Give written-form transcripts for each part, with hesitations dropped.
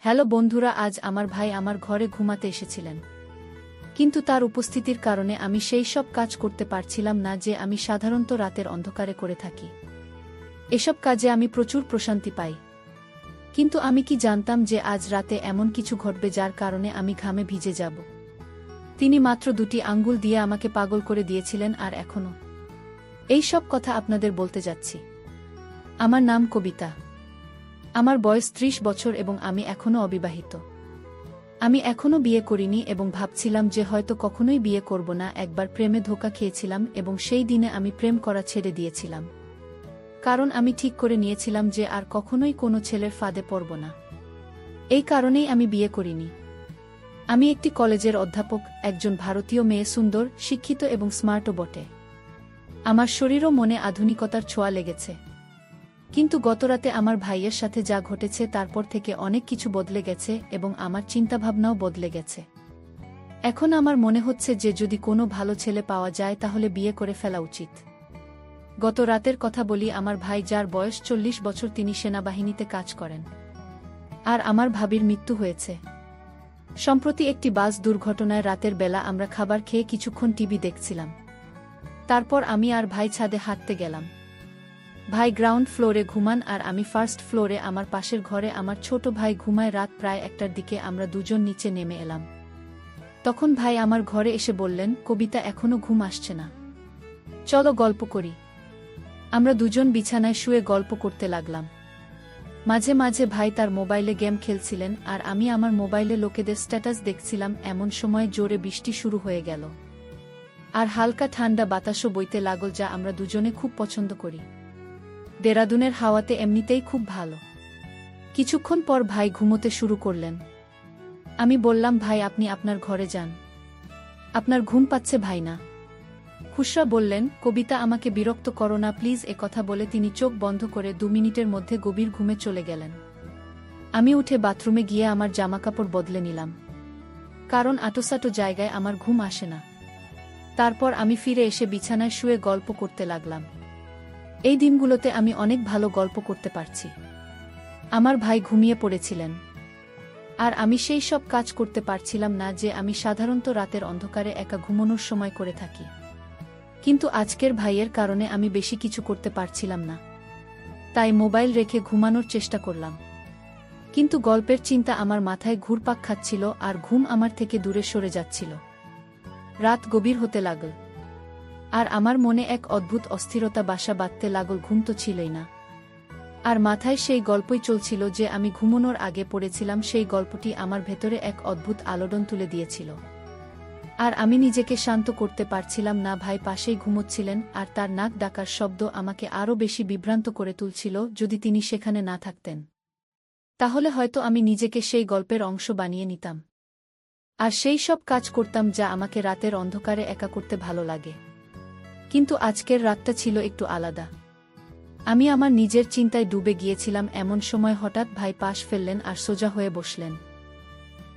Hello বন্ধুরা, আজ আমার ভাই আমার ঘরে ঘুমাতে এসেছিলেন। কিন্তু তার উপস্থিতির কারণে আমি সেই সব কাজ করতে পারছিলাম না যে আমি সাধারণত রাতের অন্ধকারে করে থাকি। এসব কাজে আমি প্রচুর প্রশান্তি পাই। কিন্তু আমি কি জানতাম যে আজ রাতে এমন কিছু ঘটবে যার কারণে আমি ঘামে ভিজে যাব। তিনি মাত্র 2টি আঙ্গুল দিয়ে আমাকে পাগল করে দিয়েছিলেন, আর এখনও এই সব কথা আপনাদের বলতে যাচ্ছি। আমার নাম কবিতা। আমার বয়স 30 বছর এবং আমি এখনও অবিবাহিত। আমি এখনও বিয়ে করিনি এবং ভাবছিলাম যে হয়তো কখনোই বিয়ে করব না। একবার প্রেমে ধোঁকা খেয়েছিলাম এবং সেই দিনে আমি প্রেম করা ছেড়ে দিয়েছিলাম, কারণ আমি ঠিক করে নিয়েছিলাম যে আর কখনোই কোনো ছেলের ফাঁদে পড়ব না। এই কারণেই আমি বিয়ে করিনি। আমি একটি কলেজের অধ্যাপক, একজন ভারতীয় মেয়ে, সুন্দর, শিক্ষিত এবং স্মার্টও বটে। আমার শরীরও মনে আধুনিকতার ছোঁয়া লেগেছে। কিন্তু গতরাতে আমার ভাইয়ের সাথে যা ঘটেছে তারপর থেকে অনেক কিছু বদলে গেছে এবং আমার চিন্তাভাবনাও বদলে গেছে। এখন আমার মনে হচ্ছে যে যদি কোনো ভালো ছেলে পাওয়া যায় তাহলে বিয়ে করে ফেলা উচিত। গত রাতের কথা বলি। আমার ভাই, যার বয়স 40 বছর, তিনি সেনাবাহিনীতে কাজ করেন, আর আমার ভাবির মৃত্যু হয়েছে। সম্প্রতি একটি বাস দুর্ঘটনায় রাতের বেলা আমরা খাবার খেয়ে কিছুক্ষণ টিভি দেখছিলাম। তারপর আমি আর ভাই ছাদে হাঁটতে গেলাম। ভাই গ্রাউন্ড ফ্লোরে ঘুমান আর আমি ফার্স্ট ফ্লোরে আমার পাশের ঘরে আমার ছোট ভাই ঘুমায়। রাত প্রায় 1টার দিকে আমরা দুজন নিচে নেমে এলাম। তখন ভাই আমার ঘরে এসে বললেন, কবিতা, এখনো ঘুম আসছে না, চলো গল্প করি। আমরা দুজন বিছানায় শুয়ে গল্প করতে লাগলাম। মাঝে মাঝে ভাই তার মোবাইলে গেম খেলছিলেন আর আমি আমার মোবাইলে লোকেদের স্ট্যাটাস দেখছিলাম। এমন সময় জোরে বৃষ্টি শুরু হয়ে গেল আর হালকা ঠান্ডা বাতাসও বইতে লাগল, যা আমরা দুজনে খুব পছন্দ করি। দেরাদুনের হাওয়াতে এমনিতেই খুব ভালো। কিছুক্ষণ পর ভাই ঘুমোতে শুরু করলেন। আমি বললাম, ভাই, আপনি আপনার ঘরে যান, আপনার ঘুম পাচ্ছে ভাই না। খুশরা বললেন, কবিতা, আমাকে বিরক্ত করো না প্লিজ। কথা বলে তিনি চোখ বন্ধ করে 2 মিনিটের মধ্যে গভীর ঘুমে চলে গেলেন। আমি উঠে বাথরুমে গিয়ে আমার জামাকাপড় বদলে নিলাম, কারণ আটোসাটো জায়গায় আমার ঘুম আসে না। তারপর আমি ফিরে এসে বিছানায় শুয়ে গল্প করতে লাগলাম। এই দিনগুলোতে আমি অনেক ভালো গল্প করতে পারছি। আমার ভাই ঘুমিয়ে পড়েছিলেন আর আমি সেই সব কাজ করতে পারছিলাম না যে আমি সাধারণত রাতের অন্ধকারে একা ঘুমানোর সময় করে থাকি। কিন্তু আজকের ভাইয়ের কারণে আমি বেশি কিছু করতে পারছিলাম না, তাই মোবাইল রেখে ঘুমানোর চেষ্টা করলাম। কিন্তু গল্পের চিন্তা আমার মাথায় ঘুরপাক খাচ্ছিল আর ঘুম আমার থেকে দূরে সরে যাচ্ছিল। রাত গভীর হতে লাগল আর আমার মনে এক অদ্ভুত অস্থিরতা বাসা বাঁধতে লাগল। ঘুম তো ছিলই না, আর মাথায় সেই গল্পই চলছিল যে আমি ঘুমানোর আগে পড়েছিলাম। সেই গল্পটি আমার ভেতরে এক অদ্ভুত আলোড়ন তুলে দিয়েছিল, আর আমি নিজেকে শান্ত করতে পারছিলাম না। ভাই পাশেই ঘুমোচ্ছিলেন আর তার নাক ডাকার শব্দ আমাকে আরও বেশি বিভ্রান্ত করে তুলছিল। যদি তিনি সেখানে না থাকতেন তাহলে হয়তো আমি নিজেকে সেই গল্পের অংশ বানিয়ে নিতাম আর সেই সব কাজ করতাম যা আমাকে রাতের অন্ধকারে একা করতে ভালো লাগে। কিন্তু আজকের রাতটা ছিল একটু আলাদা। আমি আমার নিজের চিন্তায় ডুবে গিয়েছিলাম। এমন সময় হঠাৎ ভাই পাশ ফেললেন আর সোজা হয়ে বসলেন।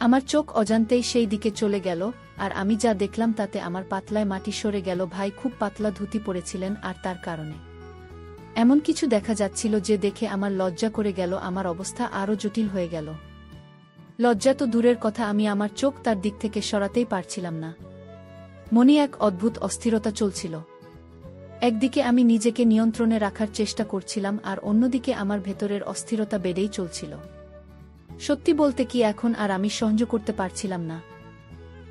আমার চোখ অজান্তেই সেই দিকে চলে গেল আর আমি যা দেখলাম তাতে আমার পাতলায় মাটি সরে গেল। ভাই খুব পাতলা ধুতি পরেছিলেন আর তার কারণে এমন কিছু দেখা যাচ্ছিল যে দেখে আমার লজ্জা করে গেল। আমার অবস্থা আরও জটিল হয়ে গেল। লজ্জা তো দূরের কথা, আমি আমার চোখ তার দিক থেকে সরাতেই পারছিলাম না। মনে এক অদ্ভুত অস্থিরতা চলছিল। একদিকে আমি নিজেকে নিয়ন্ত্রণে রাখার চেষ্টা করছিলাম আর অন্যদিকে আমার ভেতরের অস্থিরতা বেড়েই চলছিল। সত্যি বলতে কি, এখন আর আমি সহ্য করতে পারছিলাম না।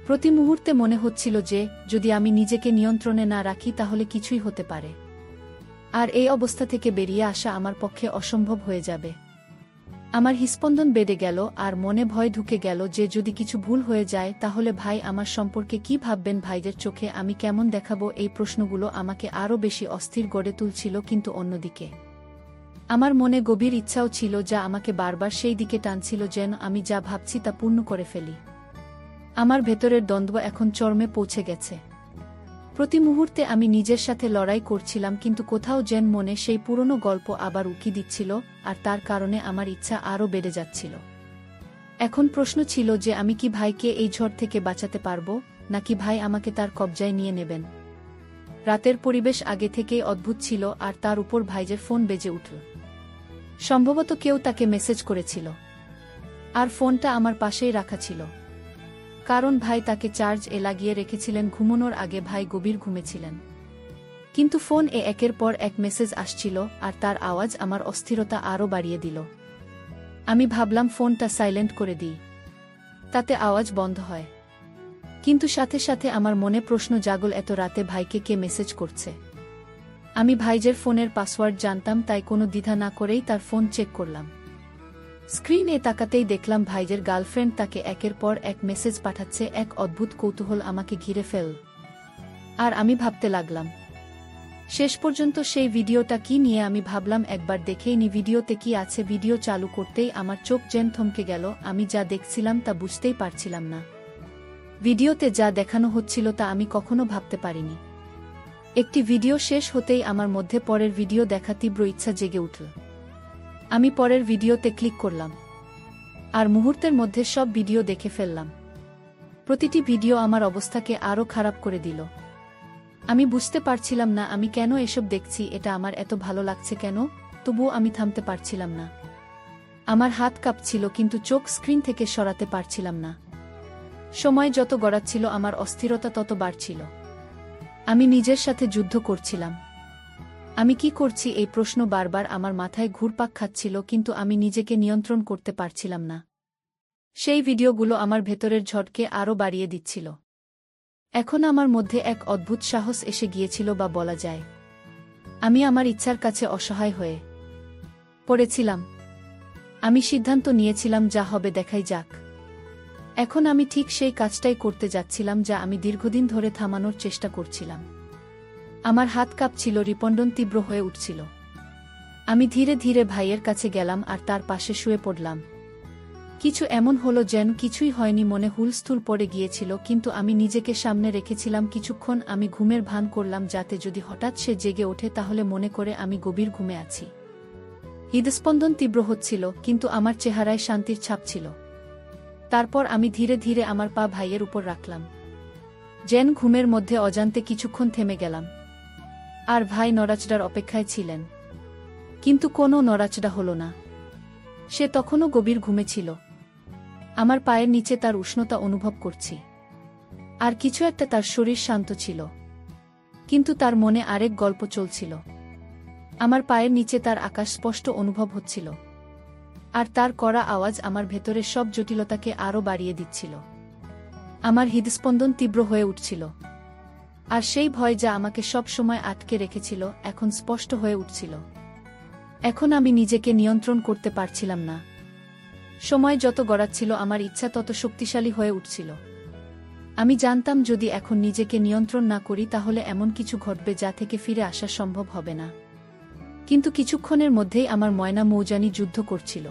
প্রতি মুহূর্তে মনে হচ্ছিল যে যদি আমি নিজেকে নিয়ন্ত্রণে না রাখি তাহলে কিছুই হতে পারে, আর এই অবস্থা থেকে বেরিয়ে আসা আমার পক্ষে অসম্ভব হয়ে যাবে। আমার হৃৎস্পন্দন বেড়ে গেল আর মনে ভয় ঢুকে গেল যে যদি কিছু ভুল হয়ে যায় তাহলে ভাই আমার সম্পর্কে কি ভাববেন, ভাইদের চোখে আমি কেমন দেখাবো। এই প্রশ্নগুলো আমাকে আরও বেশি অস্থির গড়ে তুলছিল। কিন্তু অন্যদিকে আমার মনে গভীর ইচ্ছাও ছিল যা আমাকে বারবার সেই দিকে টানছিল যেন আমি যা ভাবছি তা পূর্ণ করে ফেলি। আমার ভেতরের দ্বন্দ্ব এখন চরমে পৌঁছে গেছে। প্রতি মুহূর্তে আমি নিজের সাথে লড়াই করছিলাম, কিন্তু কোথাও যেন মনে সেই পুরনো গল্প আবার উকি দিচ্ছিল আর তার কারণে আমার ইচ্ছা আরও বেড়ে যাচ্ছিল। এখন প্রশ্ন ছিল যে আমি কি ভাইকে এই ঝড় থেকে বাঁচাতে পারব, নাকি ভাই আমাকে তার কবজায় নিয়ে নেবেন। রাতের পরিবেশ আগে থেকেই অদ্ভুত ছিল আর তার উপর ভাইজের ফোন বেজে উঠল। সম্ভবত কেউ তাকে মেসেজ করেছিল। আর ফোনটা আমার পাশেই রাখা ছিল। কারণ ভাই তাকে চার্জ লাগিয়ে রেখেছিলেন, ঘুমানোর আগে ভাই গভীর ঘুমেছিলেন। কিন্তু ফোন একের পর এক মেসেজ আসছিল, আর তার আওয়াজ আমার অস্থিরতা আরও বাড়িয়ে দিল। আমি ভাবলাম ফোনটা সাইলেন্ট করে দিই, তাতে আওয়াজ বন্ধ হয়। কিন্তু সাথে সাথে আমার মনে প্রশ্ন জাগল, এত রাতে ভাইকে কে মেসেজ করছে? আমি ভাইজের ফোনের পাসওয়ার্ড জানতাম, তাই কোনো দ্বিধা না করেই তার ফোন চেক করলাম। স্ক্রিনে তাকাতেই দেখলাম ভাইজের গার্লফ্রেন্ড তাকে একের পর এক মেসেজ পাঠাচ্ছে। এক অদ্ভুত কৌতূহল আমাকে ঘিরে ফেল, আর আমি ভাবতে লাগলাম। শেষ পর্যন্ত সেই ভিডিওটা কি নিয়ে আমি ভাবলাম একবার দেখেই নি ভিডিওতে কি আছে। ভিডিও চালু করতেই আমার চোখ যেন থমকে গেল। আমি যা দেখছিলাম তা বুঝতেই পারছিলাম না। ভিডিওতে যা দেখানো হচ্ছিল তা আমি কখনো ভাবতে পারিনি। একটি ভিডিও শেষ হতেই আমার মধ্যে পরের ভিডিও দেখা তীব্র ইচ্ছা জেগে উঠল। আমি পরের ভিডিওতে ক্লিক করলাম, আর মুহূর্তের মধ্যে সব ভিডিও দেখে ফেললাম। প্রতিটি ভিডিও আমার অবস্থাকে আরও খারাপ করে দিল। আমি বুঝতে পারছিলাম না আমি কেন এসব দেখছি, এটা আমার এত ভালো লাগছে কেন, তবুও আমি থামতে পারছিলাম না। আমার হাত কাঁপছিল, কিন্তু চোখ স্ক্রিন থেকে সরাতে পারছিলাম না। সময় যত গড়াচ্ছিল আমার অস্থিরতা তত বাড়ছিল। আমি নিজের সাথে যুদ্ধ করছিলাম। আমি কি করছি এই প্রশ্ন বারবার আমার মাথায় ঘুরপাক খাচ্ছিল, কিন্তু আমি নিজেকে নিয়ন্ত্রণ করতে পারছিলাম না। সেই ভিডিওগুলো আমার ভেতরের ঝড়কে আরও বাড়িয়ে দিচ্ছিল। এখন আমার মধ্যে এক অদ্ভুত সাহস এসে গিয়েছিল, বা বলা যায় আমি আমার ইচ্ছার কাছে অসহায় হয়ে পড়েছিলাম। আমি সিদ্ধান্ত নিয়েছিলাম যা হবে দেখাই যাক। এখন আমি ঠিক সেই কাজটাই করতে যাচ্ছিলাম যা আমি দীর্ঘদিন ধরে থামানোর চেষ্টা করছিলাম। আমার হাত কাঁপছিল, হৃৎস্পন্দন তীব্র হয়ে উঠছিল। আমি ধীরে ধীরে ভাইয়ের কাছে গেলাম আর তার পাশে শুয়ে পড়লাম। কিছু এমন হলো যেন কিছুই হয়নি, মনে হুলস্থুল পড়ে গিয়েছিল, কিন্তু আমি নিজেকে সামনে রেখেছিলাম। কিছুক্ষণ আমি ঘুমের ভান করলাম, যাতে যদি হঠাৎ সে জেগে ওঠে তাহলে মনে করে আমি গভীর ঘুমে আছি। হৃদস্পন্দন তীব্র হচ্ছিল, কিন্তু আমার চেহারায় শান্তির ছাপ ছিল। তারপর আমি ধীরে ধীরে আমার পা ভাইয়ের উপর রাখলাম, যেন ঘুমের মধ্যে অজান্তে কিছুক্ষণ থেমে গেলাম। আর ভাই নড়াচড়ার অপেক্ষায় ছিলেন, কিন্তু কোনো নড়াচড়া হলো না। সে তখনও গভীর ঘুমে ছিল। আমার পায়ের নিচে তার উষ্ণতা অনুভব করছি, আর কিছু একটা, তার শরীর শান্ত ছিল, কিন্তু তার মনে আরেক গল্প চলছিল। আমার পায়ের নিচে তার আকাশ স্পষ্ট অনুভব হচ্ছিল, আর তার কড়া আওয়াজ আমার ভেতরের সব জটিলতাকে আরও বাড়িয়ে দিচ্ছিল। আমার হৃদস্পন্দন তীব্র হয়ে উঠছিল, আর সেই ভয় যা আমাকে সব সময় আটকে রেখেছিল এখন স্পষ্ট হয়ে উঠছিল। এখন আমি নিজেকে নিয়ন্ত্রণ করতে পারছিলাম না। সময় যত গড়াচ্ছিল আমার ইচ্ছা তত শক্তিশালী হয়ে উঠছিল। আমি জানতাম যদি এখন নিজেকে নিয়ন্ত্রণ না করি তাহলে এমন কিছু ঘটবে যা থেকে ফিরে আসা সম্ভব হবে না। কিন্তু কিছুক্ষণের মধ্যেই আমার ময়না মৌজানি যুদ্ধ করছিল,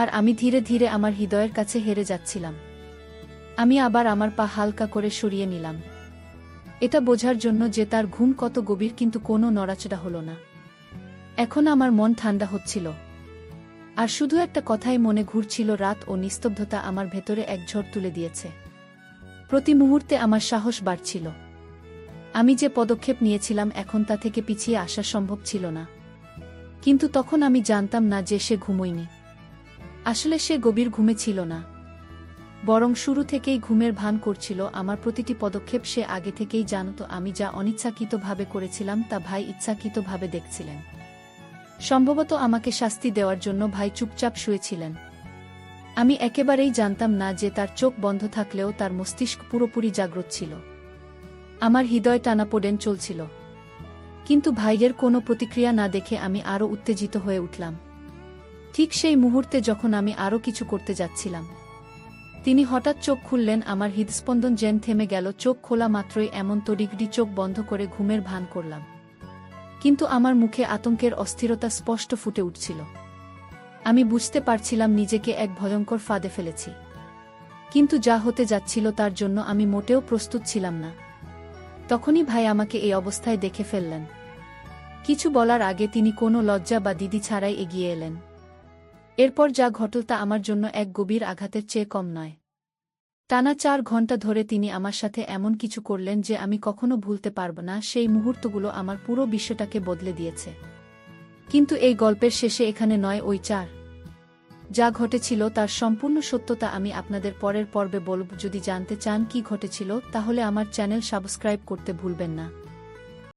আর আমি ধীরে ধীরে আমার হৃদয়ের কাছে হেরে যাচ্ছিলাম। আমি আবার আমার পা হালকা করে সরিয়ে নিলাম, এটা বোঝার জন্য যে তার ঘুম কত গভীর, কিন্তু কোনো নড়াচড়া হলো না। এখন আমার মন ঠান্ডা হচ্ছিল, আর শুধু একটা কথাই মনে ঘুরছিল, রাত ও নিস্তব্ধতা আমার ভেতরে এক ঝড় তুলে দিয়েছে। প্রতি মুহূর্তে আমার সাহস বাড়ছিল। আমি যে পদক্ষেপ নিয়েছিলাম এখন তা থেকে পিছিয়ে আসা সম্ভব ছিল না। কিন্তু তখন আমি জানতাম না যে সে ঘুমোয়নি। আসলে সে গভীর ঘুমে ছিল না, বরং শুরু থেকেই ঘুমের ভান করছিল। আমার প্রতিটি পদক্ষেপ সে আগে থেকেই জানত। আমি যা অনিচ্ছাকৃতভাবে করেছিলাম তা ভাই ইচ্ছাকৃতভাবে দেখছিলেন। সম্ভবত আমাকে শাস্তি দেওয়ার জন্য ভাই চুপচাপ শুয়েছিলেন। আমি একেবারেই জানতাম না যে তার চোখ বন্ধ থাকলেও তার মস্তিষ্ক পুরোপুরি জাগ্রত ছিল। আমার হৃদয় টানাপোড়েন চলছিল, কিন্তু ভাইয়ের কোনো প্রতিক্রিয়া না দেখে আমি আরও উত্তেজিত হয়ে উঠলাম। ঠিক সেই মুহূর্তে যখন আমি আরও কিছু করতে যাচ্ছিলাম, তিনি হঠাৎ চোখ খুললেন। আমার হৃদস্পন্দন যেন থেমে গেল। চোখ খোলা মাত্রই এমন তড়িঘড়ি চোখ বন্ধ করে ঘুমের ভান করলাম, কিন্তু আমার মুখে আতঙ্কের অস্থিরতা স্পষ্ট ফুটে উঠছিল। আমি বুঝতে পারছিলাম নিজেকে এক ভয়ঙ্কর ফাঁদে ফেলেছি, কিন্তু যা হতে যাচ্ছিল তার জন্য আমি মোটেও প্রস্তুত ছিলাম না। তখনই ভাই আমাকে এই অবস্থায় দেখে ফেললেন। কিছু বলার আগে তিনি কোনো লজ্জা বা দ্বিধা ছাড়াই এগিয়ে এলেন। এরপর যা ঘটল তা আমার জন্য এক গভীর আঘাতের চেয়ে কম নয়। টানা 4 ঘন্টা ধরে তিনি আমার সাথে এমন কিছু করলেন যে আমি কখনো ভুলতে পারব না। সেই মুহূর্তগুলো আমার পুরো বিশ্বটাকে বদলে দিয়েছে। কিন্তু এই গল্পের শেষে এখানে নয়, ওই 4 যা ঘটেছিল তার সম্পূর্ণ সত্যতা আমি আপনাদের পরের পর্বে বলব। যদি জানতে চান কি ঘটেছিল তাহলে আমার চ্যানেল সাবস্ক্রাইব করতে ভুলবেন না।